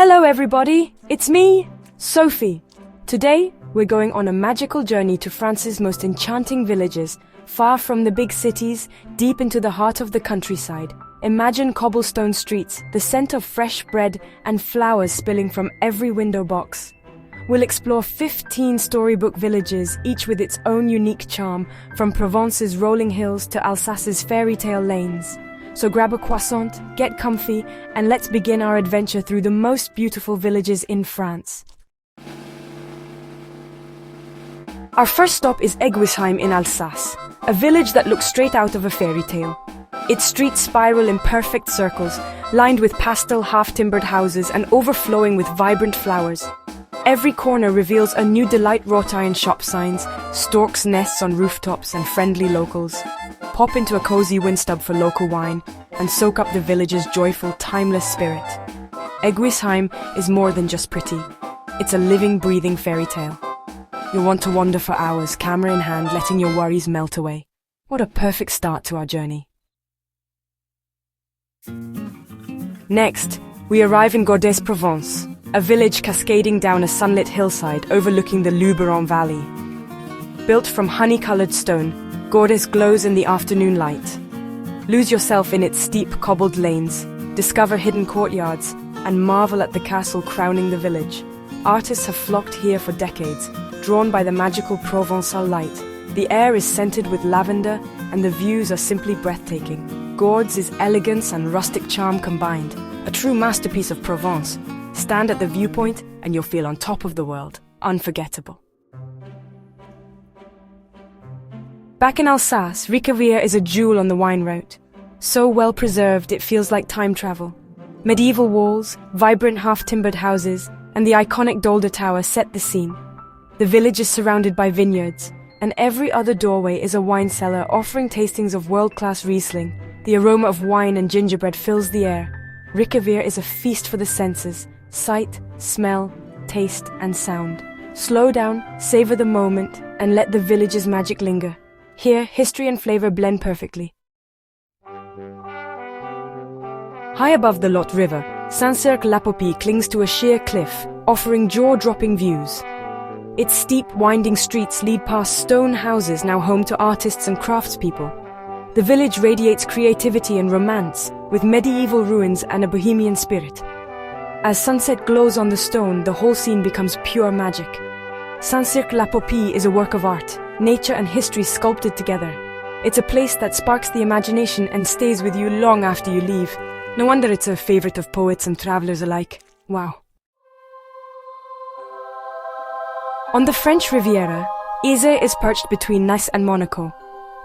Hello everybody, it's me, Sophie. Today, we're going on a magical journey to France's most enchanting villages, far from the big cities, deep into the heart of the countryside. Imagine cobblestone streets, the scent of fresh bread and flowers spilling from every window box. We'll explore 15 storybook villages, each with its own unique charm, from Provence's rolling hills to Alsace's fairytale lanes. So grab a croissant, get comfy, and let's begin our adventure through the most beautiful villages in France. Our first stop is Eguisheim in Alsace, a village that looks straight out of a fairy tale. Its streets spiral in perfect circles, lined with pastel half-timbered houses and overflowing with vibrant flowers. Every corner reveals a new delight wrought iron shop signs, storks' nests on rooftops, and friendly locals. Pop into a cozy windstub for local wine and soak up the village's joyful, timeless spirit. Eguisheim is more than just pretty. It's a living, breathing fairy tale. You'll want to wander for hours, camera in hand, letting your worries melt away. What a perfect start to our journey. Next, we arrive in Provence, a village cascading down a sunlit hillside overlooking the Luberon Valley. Built from honey-colored stone, Gordes glows in the afternoon light. Lose yourself in its steep, cobbled lanes, discover hidden courtyards, and marvel at the castle crowning the village. Artists have flocked here for decades, drawn by the magical Provençal light. The air is scented with lavender, and the views are simply breathtaking. Gordes is elegance and rustic charm combined, a true masterpiece of Provence. Stand at the viewpoint, and you'll feel on top of the world. Unforgettable. Back in Alsace, Ricavière is a jewel on the wine route. So well preserved, it feels like time travel. Medieval walls, vibrant half-timbered houses, and the iconic Dolder Tower set the scene. The village is surrounded by vineyards, and every other doorway is a wine cellar offering tastings of world-class Riesling. The aroma of wine and gingerbread fills the air. Ricavière is a feast for the senses: sight, smell, taste, and sound. Slow down, savor the moment, and let the village's magic linger. Here, history and flavor blend perfectly. High above the Lot River, Saint-Cercle-la-Popie clings to a sheer cliff, offering jaw-dropping views. Its steep, winding streets lead past stone houses now home to artists and craftspeople. The village radiates creativity and romance, with medieval ruins and a bohemian spirit. As sunset glows on the stone, the whole scene becomes pure magic. Saint-Cercle-la-Popie is a work of art, nature and history sculpted together. It's a place that sparks the imagination and stays with you long after you leave. No wonder it's a favorite of poets and travelers alike. Wow. On the French Riviera, Alsace is perched between Nice and Monaco,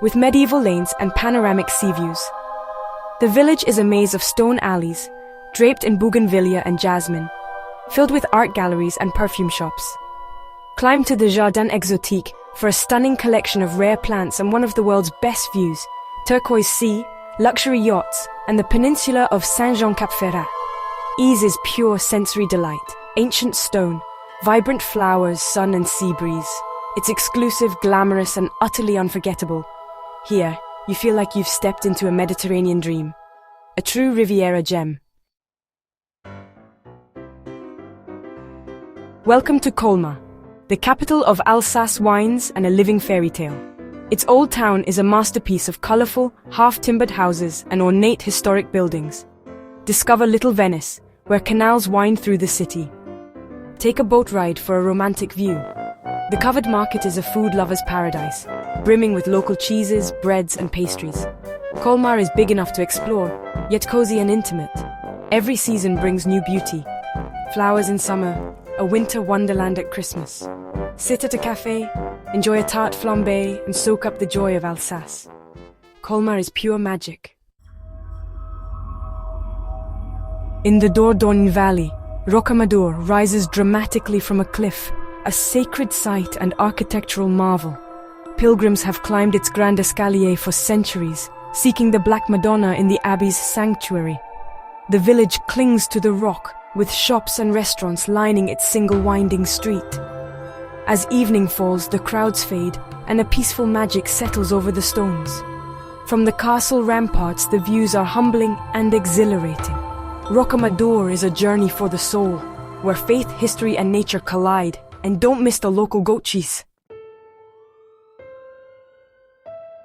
with medieval lanes and panoramic sea views. The village is a maze of stone alleys, draped in bougainvillea and jasmine, filled with art galleries and perfume shops. Climb to the Jardin Exotique for a stunning collection of rare plants and one of the world's best views: turquoise sea, luxury yachts, and the peninsula of Saint-Jean-Cap-Ferrat. Ease is pure sensory delight, ancient stone, vibrant flowers, sun and sea breeze. It's exclusive, glamorous, and utterly unforgettable. Here, you feel like you've stepped into a Mediterranean dream. A true Riviera gem. Welcome to Colmar, the capital of Alsace wines and a living fairy tale. Its old town is a masterpiece of colorful, half-timbered houses and ornate historic buildings. Discover Little Venice, where canals wind through the city. Take a boat ride for a romantic view. The covered market is a food lover's paradise, brimming with local cheeses, breads, and pastries. Colmar is big enough to explore, yet cozy and intimate. Every season brings new beauty. Flowers in summer, a winter wonderland at Christmas. Sit at a cafe, enjoy a tarte flambée, and soak up the joy of Alsace. Colmar is pure magic. In the Dordogne Valley, Rocamadour rises dramatically from a cliff, a sacred site and architectural marvel. Pilgrims have climbed its grand escalier for centuries, seeking the Black Madonna in the abbey's sanctuary. The village clings to the rock, with shops and restaurants lining its single winding street. As evening falls, the crowds fade, and a peaceful magic settles over the stones. From the castle ramparts, the views are humbling and exhilarating. Rocamadour is a journey for the soul, where faith, history, and nature collide. And don't miss the local goat cheese.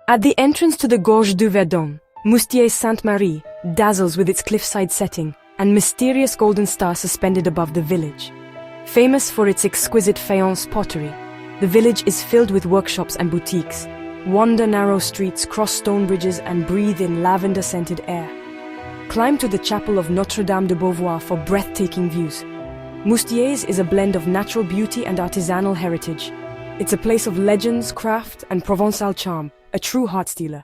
At the entrance to the Gorge du Verdon, Moustier's Sainte-Marie dazzles with its cliffside setting and mysterious golden star suspended above the village. Famous for its exquisite faience pottery, the village is filled with workshops and boutiques. Wander narrow streets, cross stone bridges, and breathe in lavender-scented air. Climb to the chapel of Notre-Dame de Beauvoir for breathtaking views. Moustier's is a blend of natural beauty and artisanal heritage. It's a place of legends, craft, and Provençal charm, a true heart-stealer.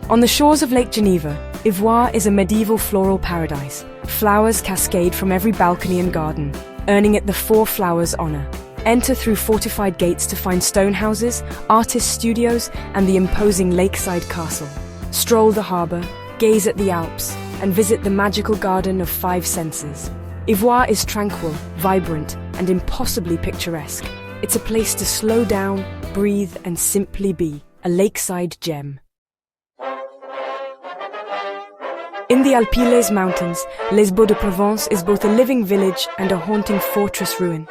On the shores of Lake Geneva, Ivoire is a medieval floral paradise. Flowers cascade from every balcony and garden, earning it the Four Flowers honor. Enter through fortified gates to find stone houses, artist studios, and the imposing lakeside castle. Stroll the harbor, gaze at the Alps, and visit the magical garden of five senses. Ivoire is tranquil, vibrant, and impossibly picturesque. It's a place to slow down, breathe, and simply be. A lakeside gem. In the Alpiles Mountains, Les Baux de Provence is both a living village and a haunting fortress ruin.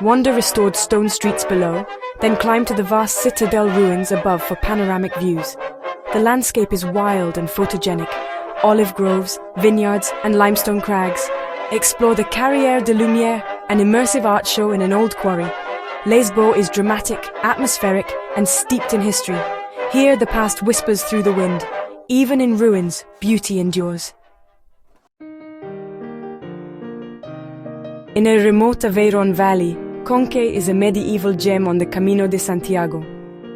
Wander restored stone streets below, then climb to the vast citadel ruins above for panoramic views. The landscape is wild and photogenic. Olive groves, vineyards, and limestone crags. Explore the Carrière de Lumière, an immersive art show in an old quarry. Les Baux is dramatic, atmospheric, and steeped in history. Here the past whispers through the wind. Even in ruins, beauty endures. In a remote Aveyron valley, Conques is a medieval gem on the Camino de Santiago.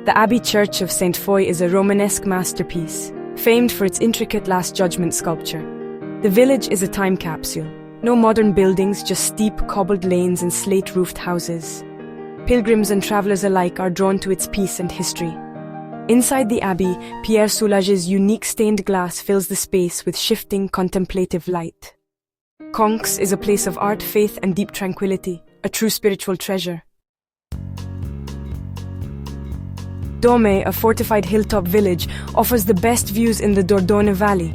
The Abbey Church of Saint Foy is a Romanesque masterpiece, famed for its intricate Last Judgment sculpture. The village is a time capsule. No modern buildings, just steep, cobbled lanes and slate-roofed houses. Pilgrims and travelers alike are drawn to its peace and history. Inside the abbey, Pierre Soulage's unique stained glass fills the space with shifting, contemplative light. Conques is a place of art, faith, and deep tranquility, a true spiritual treasure. Dome, a fortified hilltop village, offers the best views in the Dordogne Valley.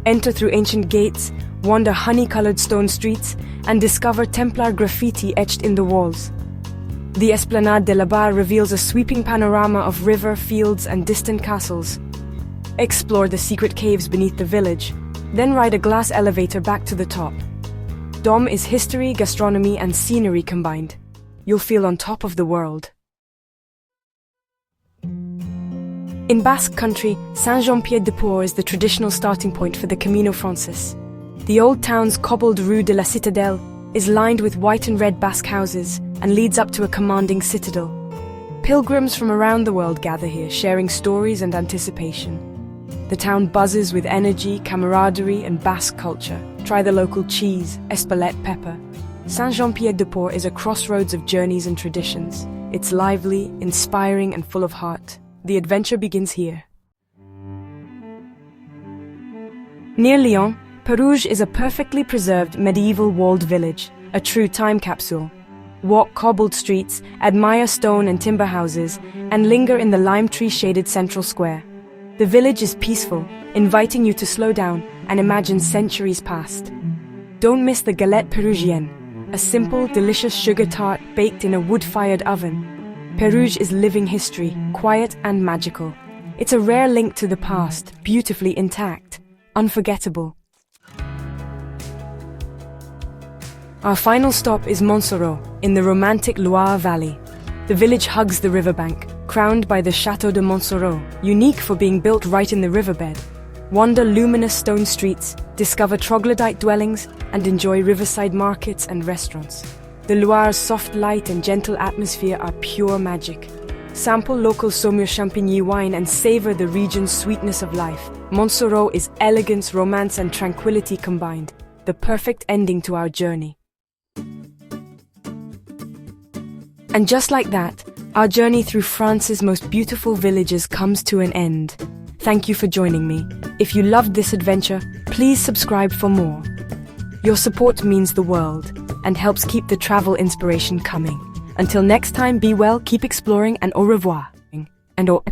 Enter through ancient gates, wander honey-colored stone streets, and discover Templar graffiti etched in the walls. The Esplanade de la Barre reveals a sweeping panorama of river, fields, and distant castles. Explore the secret caves beneath the village, then ride a glass elevator back to the top. Dome is history, gastronomy, and scenery combined. You'll feel on top of the world. In Basque country, Saint-Jean-Pied-de-Port is the traditional starting point for the Camino Frances. The old town's cobbled Rue de la Citadelle is lined with white and red Basque houses and leads up to a commanding citadel. Pilgrims from around the world gather here, sharing stories and anticipation. The town buzzes with energy, camaraderie, and Basque culture. Try the local cheese, Espelette pepper. Saint-Jean-Pied-de-Port is a crossroads of journeys and traditions. It's lively, inspiring, and full of heart. The adventure begins here. Near Lyon, Perouge is a perfectly preserved medieval walled village, a true time capsule. Walk cobbled streets, admire stone and timber houses, and linger in the lime tree-shaded central square. The village is peaceful, inviting you to slow down and imagine centuries past. Don't miss the galette pérugienne, a simple, delicious sugar tart baked in a wood-fired oven. Perouge is living history, quiet and magical. It's a rare link to the past, beautifully intact, unforgettable. Our final stop is Montsoreau, in the romantic Loire Valley. The village hugs the riverbank, crowned by the Château de Montsoreau, unique for being built right in the riverbed. Wander luminous stone streets, discover troglodyte dwellings, and enjoy riverside markets and restaurants. The Loire's soft light and gentle atmosphere are pure magic. Sample local Saumur Champigny wine and savor the region's sweetness of life. Montsoreau is elegance, romance, and tranquility combined, the perfect ending to our journey. And just like that, our journey through France's most beautiful villages comes to an end. Thank you for joining me. If you loved this adventure, please subscribe for more. Your support means the world and helps keep the travel inspiration coming. Until next time, be well, keep exploring, and au revoir. And au